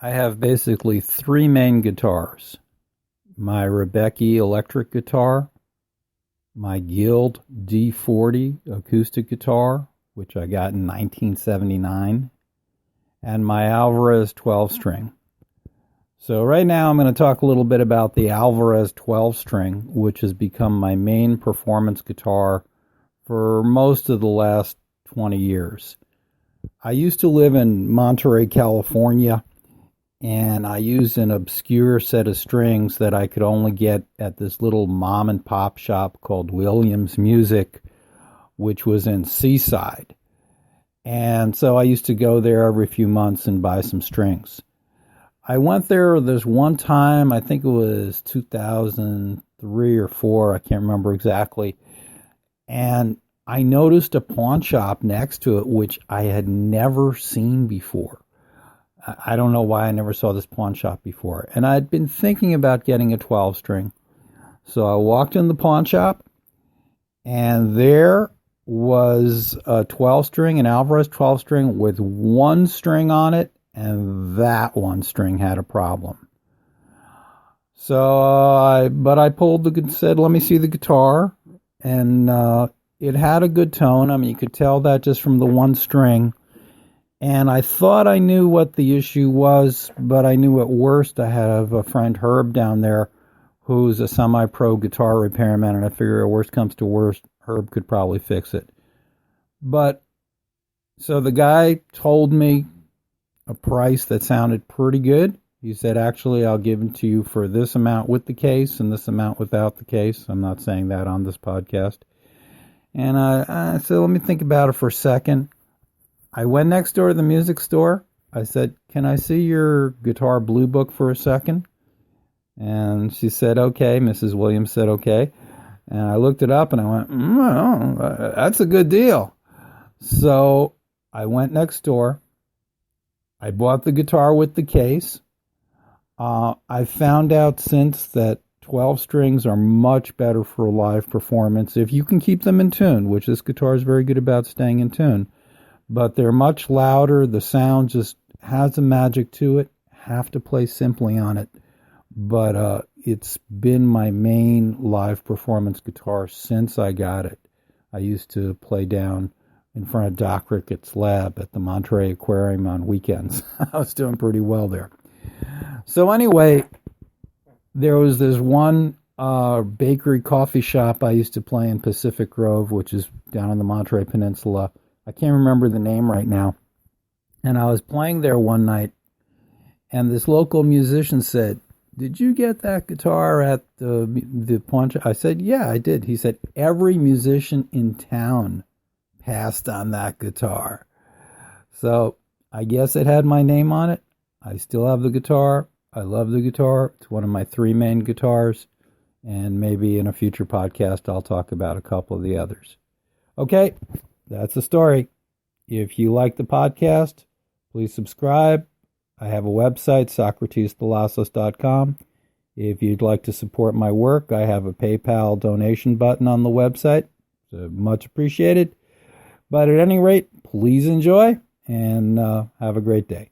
I have basically three main guitars. My Rebecca electric guitar, my Guild D40 acoustic guitar, which I got in 1979, and my Alvarez 12-string. So right now I'm going to talk a little bit about the Alvarez 12-string, which has become my main performance guitar for most of the last 20 years. I used to live in Monterey, California, and I used an obscure set of strings that I could only get at this little mom and pop shop called Williams Music, which was in Seaside. And so I used to go there every few months and buy some strings. I went there this one time, I think it was 2003 or 4, I can't remember exactly, and I noticed a pawn shop next to it, which I had never seen before. I don't know why I never saw this pawn shop before. And I'd been thinking about getting a 12-string. So I walked in the pawn shop, and there was a 12-string, an Alvarez 12-string with one string on it, and that one string had a problem. So I said, let me see the guitar, and it had a good tone. I mean, you could tell that just from the one string. And I thought I knew what the issue was, but I knew at worst I have a friend, Herb, down there, who's a semi-pro guitar repairman, and I figure at worst comes to worst, Herb could probably fix it. But, so the guy told me a price that sounded pretty good. He said, actually, I'll give it to you for this amount with the case and this amount without the case. I'm not saying that on this podcast. And I said, let me think about it for a second. I went next door to the music store. I said, can I see your guitar blue book for a second? And she said, okay. Mrs. Williams said, okay. And I looked it up and I went, well, that's a good deal. So I went next door. I bought the guitar with the case. I found out since that 12 strings are much better for live performance if you can keep them in tune, which this guitar is very good about staying in tune. But they're much louder. The sound just has a magic to it. Have to play simply on it. But it's been my main live performance guitar since I got it. I used to play down in front of Doc Ricketts' lab at the Monterey Aquarium on weekends. I was doing pretty well there. So anyway, there was this one bakery coffee shop I used to play in Pacific Grove, which is down on the Monterey Peninsula. I can't remember the name right now. And I was playing there one night, and this local musician said, did you get that guitar at the pawn shop? I said, yeah, I did. He said, every musician in town passed on that guitar. So I guess it had my name on it. I still have the guitar. I love the guitar. It's one of my three main guitars. And maybe in a future podcast, I'll talk about a couple of the others. Okay. That's the story. If you like the podcast, please subscribe. I have a website, socratesthalasos.com. If you'd like to support my work, I have a PayPal donation button on the website. So much appreciated. But at any rate, please enjoy and have a great day.